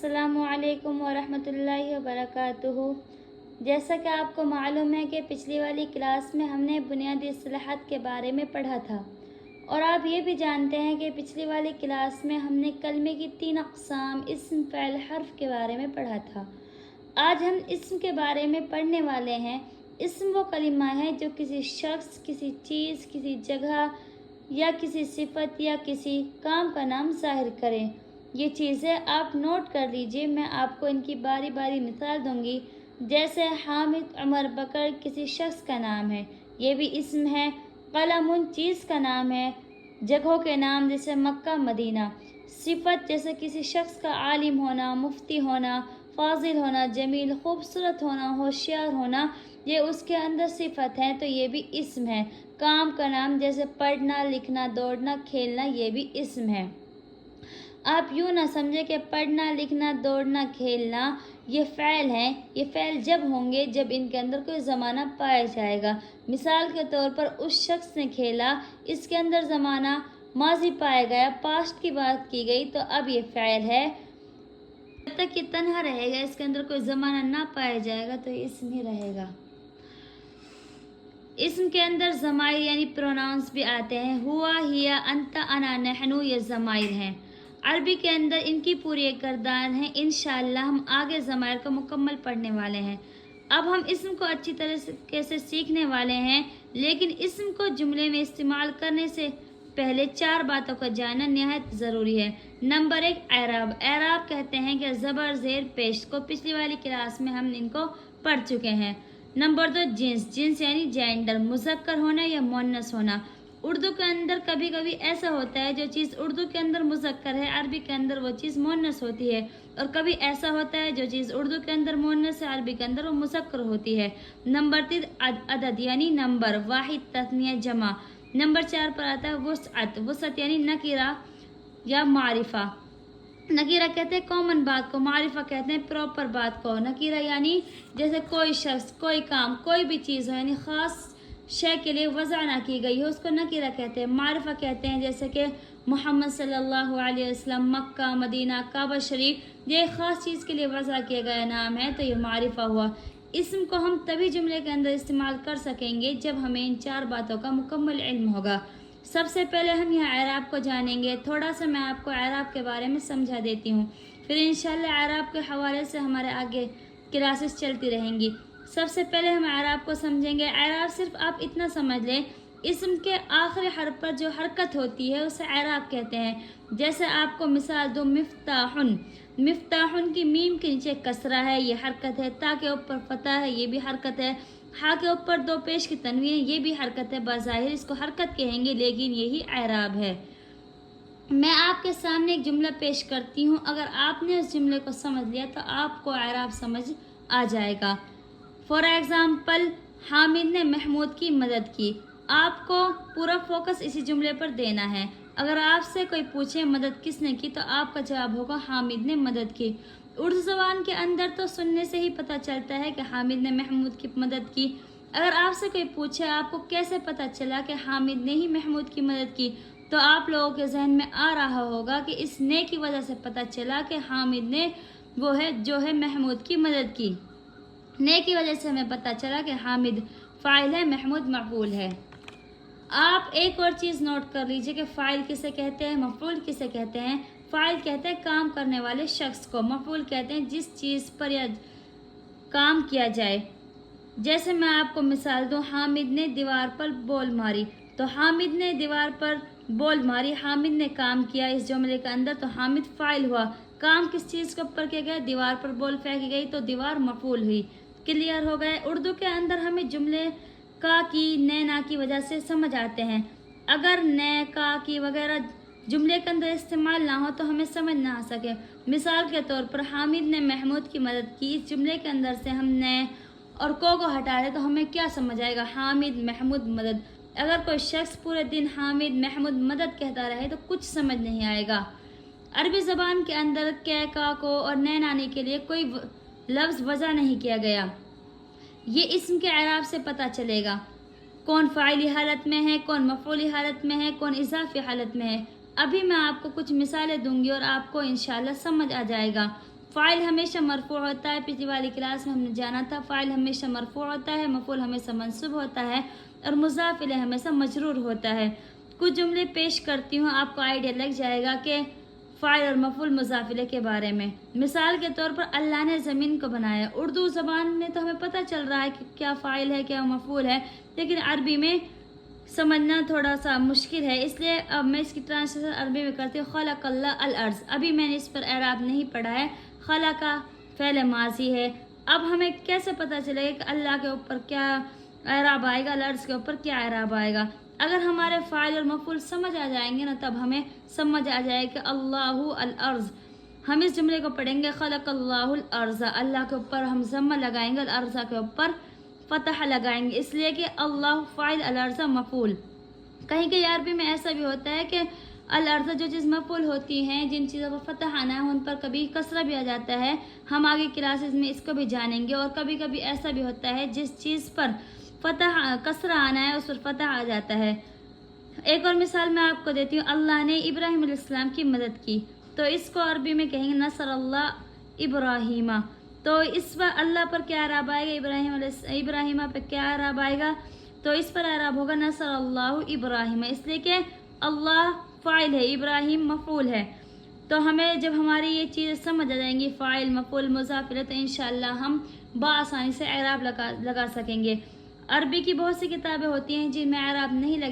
अस्सलामु अलैकुम वरहमतुल्लाहि वबरकातुहू। जैसा कि आपको मालूम है कि पिछली वाली क्लास में हमने बुनियादी इस्तिलाहात के बारे में पढ़ा था, और आप ये भी जानते हैं कि पिछली वाली क्लास में हमने कलमे की 3 अक़साम इस्म, फ़ेल, हर्फ के बारे में पढ़ा था। आज हम इस्म के बारे में पढ़ने वाले हैं। इस्म वो कलिमा है जो किसी शख्स, किसी चीज़, किसी जगह या किसी सिफत या किसी काम का नाम ज़ाहिर करें। ये चीज़ें आप नोट कर लीजिए, मैं आपको इनकी बारी बारी मिसाल दूंगी। जैसे हामिद, उमर, बकर किसी शख्स का नाम है, ये भी इस्म है। कलम चीज़ का नाम है। जगहों के नाम जैसे मक्का, मदीना। सिफत जैसे किसी शख्स का आलिम होना, मुफ्ती होना, फाजिल होना, जमील, खूबसूरत होना, होशियार होना, ये उसके अंदर सिफत है, तो ये भी इस्म है। काम का नाम जैसे पढ़ना, लिखना, दौड़ना, खेलना, ये भी इस्म है। आप यूँ ना समझे कि पढ़ना, लिखना, दौड़ना, खेलना ये फ़ैल हैं। ये फ़ैल जब होंगे जब इनके अंदर कोई ज़माना पाया जाएगा। मिसाल के तौर पर उस शख्स ने खेला, इसके अंदर ज़माना माजी पाया गया, पास्ट की बात की गई, तो अब ये फ़ैल है। जब तक ये तन्हा रहेगा, इसके अंदर कोई ज़माना ना पाया जाएगा, तो ये इस्म ही रहेगा। इस्म के अंदर ज़माइर यानी प्रोनाउंस भी आते हैं। हुआ, हिया, अंता, अना, नहनु ये ज़माइर हैं। अरबी के अंदर इनकी पूरी एक गर्दान है। इंशाअल्लाह हम आगे ज़माइर को मुकम्मल पढ़ने वाले हैं। अब हम इस्म को अच्छी तरह से सीखने वाले हैं, लेकिन इस्म को जुमले में इस्तेमाल करने से पहले 4 बातों को जानना निहायत ज़रूरी है। नंबर 1, एराब। एराब कहते हैं कि ज़बर, ज़ेर, पेश को पिछली वाली क्लास में हम इनको पढ़ चुके हैं। Number 2, jeans. जिन्स यानी जेंडर, मुज़क्कर होना या मुअन्नस होना। उर्दू के अंदर कभी कभी ऐसा होता है जो चीज़ उर्दू के अंदर मुज़क्कर है, अरबी के अंदर वो चीज़ मुअन्नस होती है, और कभी ऐसा होता है जो चीज़ उर्दू के अंदर मुअन्नस है, अरबी के अंदर वो मुज़क्कर होती है। नंबर 3, अदद यानी नंबर, वाहिद, तस्निया, जमा। नंबर 4 पर आता है वुसअत। वुसअत यानी नकीरा या मारिफा। नकीरा कहते हैं कॉमन बात को, मारिफा कहते हैं प्रॉपर बात को। नकीरा यानी जैसे कोई शख्स, कोई काम, कोई भी चीज़ हो, यानी ख़ास शय के लिए वज़ा ना की गई हो, उसको नकीरा कहते हैं। मारिफा कहते हैं जैसे कि मोहम्मद सल्लल्लाहु अलैहि वसल्लम, मक्का, मदीना, काबा शरीफ, ये ख़ास चीज़ के लिए वज़ा किया गया नाम है, तो ये मारिफा हुआ। इस्म को हम तभी जुमले के अंदर इस्तेमाल कर सकेंगे जब हमें इन 4 बातों का मुकम्मल इल्म होगा। सबसे पहले हम यहाँ एराब को जानेंगे। थोड़ा सा मैं आपको एराब के बारे में समझा देती हूँ, फिर इंशाअल्लाह एराब के हवाले से हमारे आगे क्लासेस चलती रहेंगी। सबसे पहले हम एराब को समझेंगे। एराब सिर्फ आप इतना समझ लें, इस्म के आखिरी हर्फ पर जो हरकत होती है उसे एराब कहते हैं। जैसे आपको मिसाल दूँ, मिफ्ताहुन। मिफ्ताहुन की मीम के नीचे कसरा है, ये हरकत है। ता के ऊपर फतह है, ये भी हरकत है। हा के ऊपर 2 पेश की तनवीन है, ये भी हरकत है। बाज़ाहिर इसको हरकत कहेंगे, लेकिन यही एराब है। मैं आपके सामने एक जुमला पेश करती हूँ, अगर आपने उस जुमले को समझ लिया तो आपको एराब समझ आ जाएगा। फॉर एग्ज़ाम्पल, हामिद ने महमूद की मदद की। आपको पूरा फोकस इसी जुमले पर देना है। अगर आपसे कोई पूछे मदद किसने की, तो आपका जवाब होगा हामिद ने मदद की। उर्दू ज़बान के अंदर तो सुनने से ही पता चलता है कि हामिद ने महमूद की मदद की। अगर आपसे कोई पूछे आपको कैसे पता चला कि हामिद ने ही महमूद की मदद की, तो आप लोगों के जहन में आ रहा होगा कि इस ने की वजह से पता चला कि हामिद ने वो है जो है महमूद की मदद की। ने की वजह से हमें पता चला कि हामिद फ़ाइल है, महमूद मफ़ऊल है। आप एक और चीज़ नोट कर लीजिए कि फ़ाइल किसे कहते हैं, मफ़ऊल किसे कहते हैं। फ़ाइल कहते हैं काम करने वाले शख्स को, मफ़ऊल कहते हैं जिस चीज़ पर या काम किया जाए। जैसे मैं आपको मिसाल दूँ, हामिद ने दीवार पर बॉल मारी, तो हामिद ने दीवार पर बॉल मारी, हामिद ने काम किया इस जुमले के अंदर, तो हामिद फ़ाइल हुआ। काम किस चीज़ के ऊपर किया गया, दीवार पर बॉल फेंकी गई, तो दीवार मफ़ऊल हुई। क्लियर हो गए। उर्दू के अंदर हमें जुमले का, की, ने, ना की वजह से समझ आते हैं। अगर ने, का, की वगैरह जुमले के अंदर इस्तेमाल ना हो तो हमें समझ ना आ सके। मिसाल के तौर पर, हामिद ने महमूद की मदद की, इस जुमले के अंदर से हम ने और को हटा दें तो हमें क्या समझ आएगा, हामिद, महमूद, मदद। अगर कोई शख्स पूरे दिन हामिद, महमूद, मदद कहता रहे तो कुछ समझ नहीं आएगा। अरबी ज़बान के अंदर कै, का, को और ने नाने के लिए कोई लफ्ज़ वज़ा नहीं किया गया। ये इस्म के एराब से पता चलेगा, कौन फ़ाइली हालत में है, कौन मफ़ऊली हालत में है, कौन इज़ाफ़ी हालत में है। अभी मैं आपको कुछ मिसालें दूंगी और आपको इंशाल्लाह समझ आ जाएगा। फ़ाइल हमेशा मरफ़ू होता है, पिछली वाली क्लास में हमने जाना था। फ़ाइल हमेशा मरफ़ू होता है, मफ़ूल हमेशा मंसूब होता है और मुज़ाफ़ इलैह हमेशा मजरूर होता है। कुछ जुमले पेश करती हूँ, आपको आइडिया लग जाएगा कि फ़ाइल और मफ़ूल मुज़ाफ़ इलैह के बारे में। मिसाल के तौर पर अल्लाह ने ज़मीन को बनाया। उर्दू ज़बान में तो हमें पता चल रहा है कि क्या फ़ाइल है क्या मफ़ूल है, लेकिन अरबी में समझना थोड़ा सा मुश्किल है, इसलिए अब मैं इसकी ट्रांसलेशन अरबी में करती हूँ। खलक़ल्लाह अल अर्ज़। अभी मैंने इस पर एराब नहीं पढ़ा है। खलक़ा फ़ेल माज़ी है। अब हमें कैसे पता चलेगा कि अल्लाह के ऊपर क्या एराब आएगा, अल अर्ज़ के ऊपर क्या एराब आएगा? अगर हमारे फ़ाइल और मफ़ूल समझ आ जाएंगे ना, तब हमें समझ आ जाएगा कि अल्लाहु अल अर्ज़। हम इस जुमले को पढ़ेंगे खलक़ल्लाहुल अर्ज़। अल्लाह के ऊपर हम ज़म्मा लगाएंगे, अल अर्ज़ के ऊपर फ़तह लगाएंगे, इसलिए कि अल्लाह फ़ाइल अल अर्ज़ मफ़ूल। कहीं कहीं अरबी में ऐसा भी होता है कि अल अर्ज़ जो चीज़ मफ़ूल होती हैं, जिन चीज़ों पर फ़तह आना है उन पर कभी कसरा भी आ जाता है। हम आगे क्लासेस में इसको भी जानेंगे। और कभी कभी ऐसा भी होता है जिस चीज़ पर फ़तह कसरा आना है उस पर फ़तह आ जाता है। एक और मिसाल मैं आपको देती हूँ। अल्लाह ने इब्राहीम अलैहिस्सलाम की मदद की, तो इसको अरबी में कहेंगे नसरल्लाह इब्राहीमा। तो इस पर अल्लाह पर क्या एराब आएगा, इब्राहीमा पर क्या एराब आएगा? तो इस पर एराब होगा नसरल्लाहु इब्राहीमा, इसलिए कि अल्लाह फ़ाइल है, इब्राहीम मफ़ूल है। तो हमें जब हमारी ये चीज़ें समझ आ जाएंगी, फ़ाइल मफ़ूल मुज़ाफ़ इलैह, तो इंशाअल्लाह हम बआसानी से एराब लगा सकेंगे। अरबी की बहुत सी किताबें होती हैं जिनमें एराब नहीं लगे